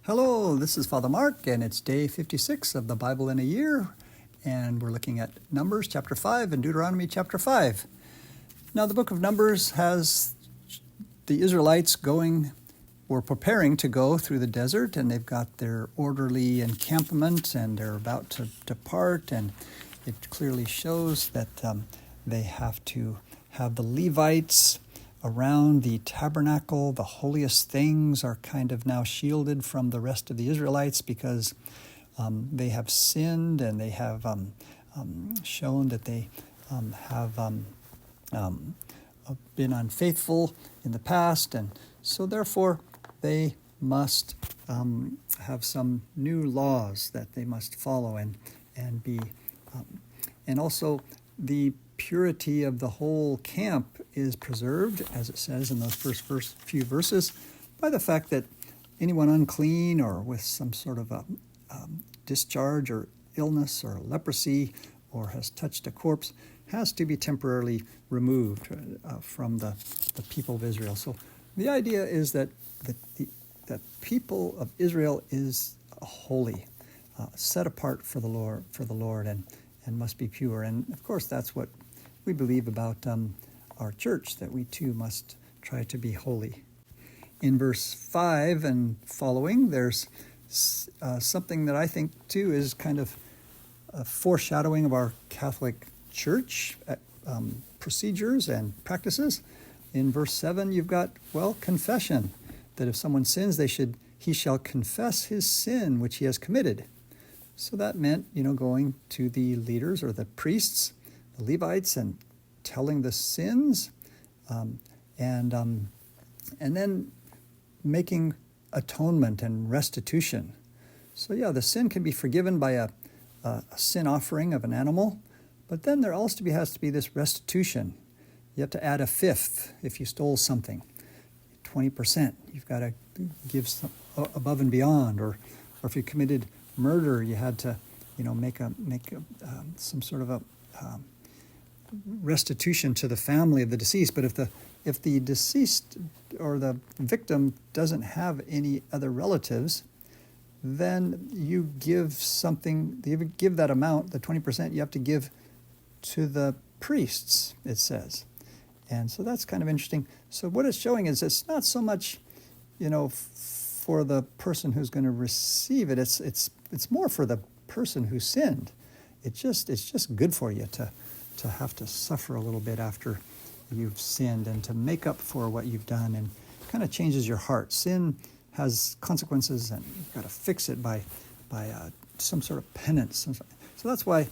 Hello, this is Father Mark, and it's day 56 of the Bible in a Year, and we're looking at Numbers chapter 5 and Deuteronomy chapter 5. Now, the book of Numbers has the Israelites preparing to go through the desert, and they've got their orderly encampment, and they're about to depart, and it clearly shows that they have to have the Levites around the tabernacle. The holiest things are kind of now shielded from the rest of the Israelites because they have sinned, and they have shown that they have been unfaithful in the past, and so therefore they must have some new laws that they must follow and be, and also the purity of the whole camp is preserved, as it says in those first few verses, by the fact that anyone unclean or with some sort of a discharge or illness or leprosy or has touched a corpse has to be temporarily removed from the people of Israel. So the idea is that the people of Israel is holy, set apart for the Lord, and must be pure. And of course, that's what we believe about our church, that we too must try to be holy. In verse 5 and following, there's something that I think too is kind of a foreshadowing of our Catholic Church procedures and practices. In verse 7, you've got, confession, that if someone sins, he shall confess his sin which he has committed. So that meant, going to the leaders or the priests, the Levites, and telling the sins, and then making atonement and restitution. So the sin can be forgiven by a sin offering of an animal, but then there also has to be this restitution. You have to add a fifth if you stole something, 20%. You've got to give some above and beyond, or if you committed murder, you had to, make some sort of a restitution to the family of the deceased. But if the deceased or the victim doesn't have any other relatives, then you give that amount, the 20%, you have to give to the priests, it says. And so that's kind of interesting. So what it's showing is it's not so much, for the person who's going to receive it. It's more for the person who sinned. It's just good for you to have to suffer a little bit after you've sinned and to make up for what you've done, and kind of changes your heart. Sin has consequences, and you've got to fix it by some sort of penance. So that's why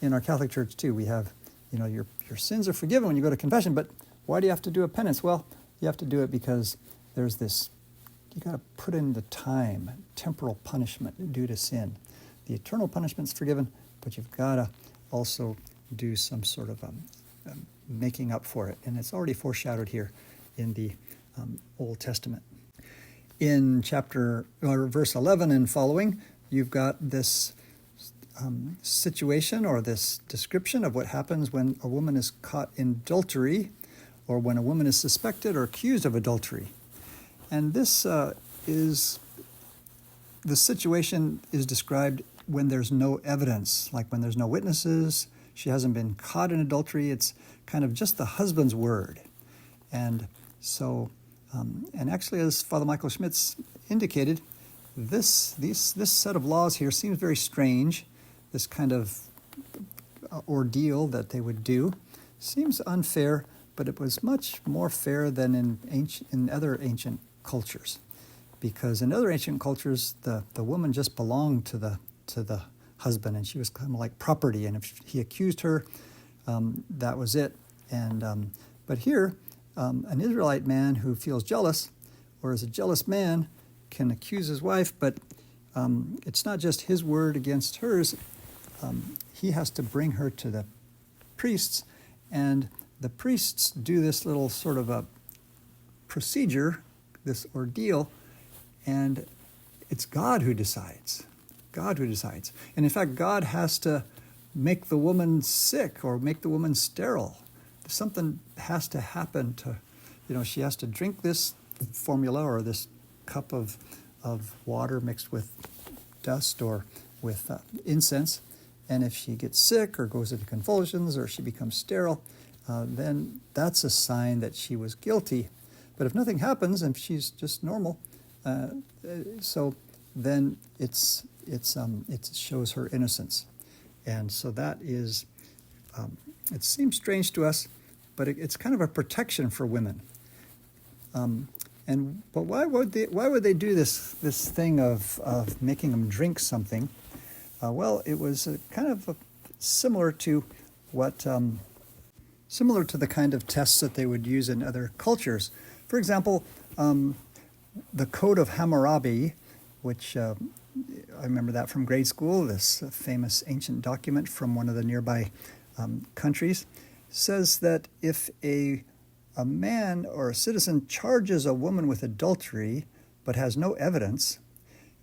in our Catholic Church too we have, your sins are forgiven when you go to confession. But why do you have to do a penance? Well, you have to do it because there's this. You got to put in the time, temporal punishment due to sin. The eternal punishment's forgiven, but you've got to also do some sort of making up for it. And it's already foreshadowed here in the Old Testament. In verse 11 and following, you've got this situation or this description of what happens when a woman is caught in adultery, or when a woman is suspected or accused of adultery. And this the situation is described when there's no evidence, like when there's no witnesses, she hasn't been caught in adultery, it's kind of just the husband's word. And so, and actually, as Father Michael Schmitz indicated, this set of laws here seems very strange. This kind of ordeal that they would do seems unfair, but it was much more fair than in other ancient cultures, because in other ancient cultures the woman just belonged to the husband, and she was kind of like property, and if he accused her, that was it. And but here an Israelite man who feels jealous, or is a jealous man, can accuse his wife, but it's not just his word against hers. He has to bring her to the priests, and the priests do this little sort of a procedure, this ordeal, and it's God who decides. God who decides. And in fact, God has to make the woman sick or make the woman sterile. Something has to happen to, she has to drink this formula or this cup of of water mixed with dust or with incense. And if she gets sick or goes into convulsions or she becomes sterile, then that's a sign that she was guilty. But if nothing happens and she's just normal, so then it shows her innocence. And so that is, it seems strange to us, but it's kind of a protection for women. But why would they do this thing of making them drink something? Well, it was kind of similar to the kind of tests that they would use in other cultures. For example, the Code of Hammurabi, which I remember that from grade school, this famous ancient document from one of the nearby countries, says that if a man or a citizen charges a woman with adultery but has no evidence,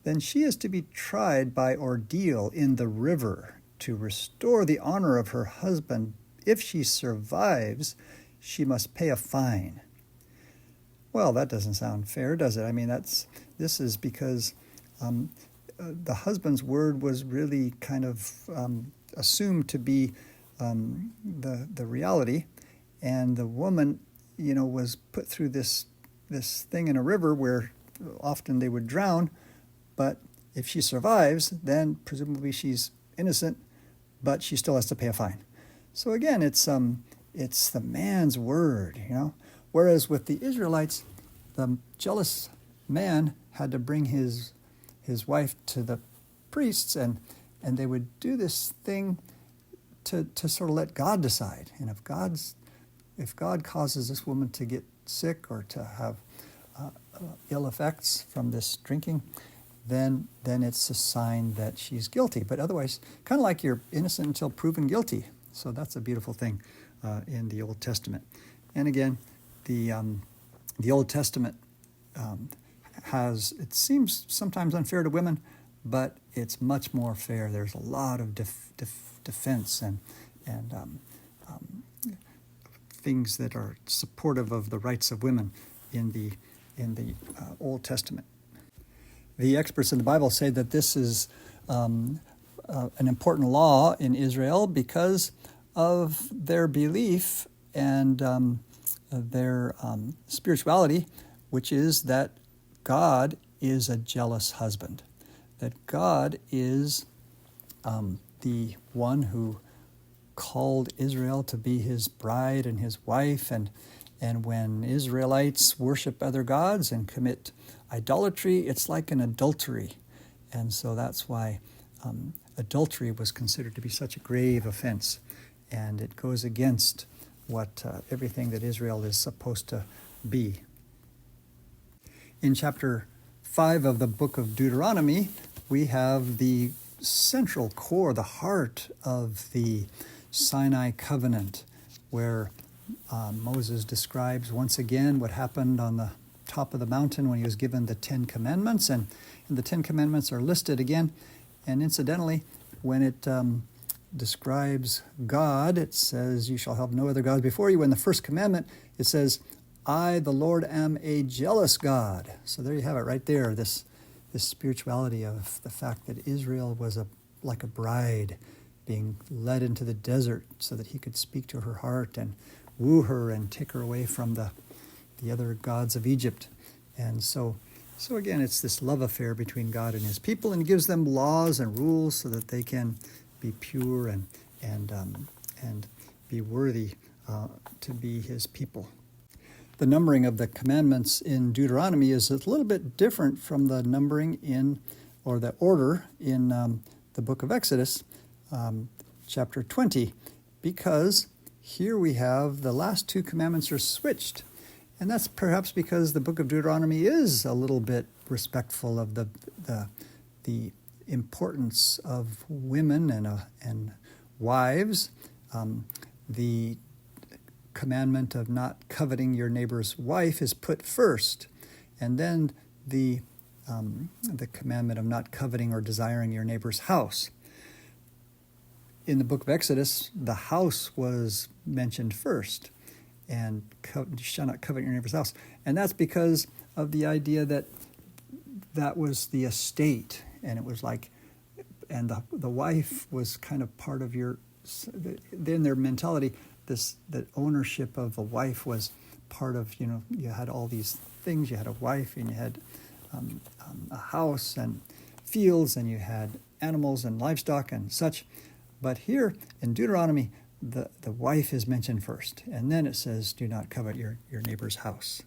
then she is to be tried by ordeal in the river to restore the honor of her husband. If she survives, she must pay a fine. Well, that doesn't sound fair, does it? I mean, this is because the husband's word was really kind of assumed to be the reality, and the woman, was put through this thing in a river where often they would drown. But if she survives, then presumably she's innocent, but she still has to pay a fine. So again, it's the man's word, Whereas with the Israelites, the jealous man had to bring his wife to the priests, and they would do this thing to sort of let God decide. And if God causes this woman to get sick or to have ill effects from this drinking, then it's a sign that she's guilty. But otherwise, kind of like you're innocent until proven guilty. So that's a beautiful thing in the Old Testament. And again, the Old Testament has, it seems sometimes unfair to women, but it's much more fair. There's a lot of defense and things that are supportive of the rights of women in the Old Testament. The experts in the Bible say that this is an important law in Israel because of their belief and their spirituality, which is that God is a jealous husband, that God is the one who called Israel to be his bride and his wife, and when Israelites worship other gods and commit idolatry, it's like an adultery. And so that's why adultery was considered to be such a grave offense, and it goes against what everything that Israel is supposed to be. In chapter 5 of the book of Deuteronomy, we have the central core, the heart of the Sinai covenant, where Moses describes once again what happened on the top of the mountain when he was given the 10 Commandments, and the 10 Commandments are listed again. And incidentally, when it describes God, it says, "You shall have no other gods before you." In the first commandment, it says, "I, the Lord, am a jealous God." So there you have it right there, this spirituality of the fact that Israel was like a bride being led into the desert so that he could speak to her heart and woo her and take her away from the other gods of Egypt. And so again, it's this love affair between God and his people, and he gives them laws and rules so that they can be pure and be worthy to be his people. The numbering of the commandments in Deuteronomy is a little bit different from the numbering or the order in the book of Exodus, chapter 20, because here we have the last two commandments are switched. And that's perhaps because the book of Deuteronomy is a little bit respectful of the importance of women and wives. The commandment of not coveting your neighbor's wife is put first, and then the commandment of not coveting or desiring your neighbor's house. In the book of Exodus, the house was mentioned first, and you shall not covet your neighbor's house. And that's because of the idea that that was the estate, and it was like, and the wife was kind of part of your, in their mentality, that ownership of a wife was part of, you had all these things. You had a wife, and you had a house and fields, and you had animals and livestock and such. But here in Deuteronomy, the wife is mentioned first, and then it says, do not covet your neighbor's house.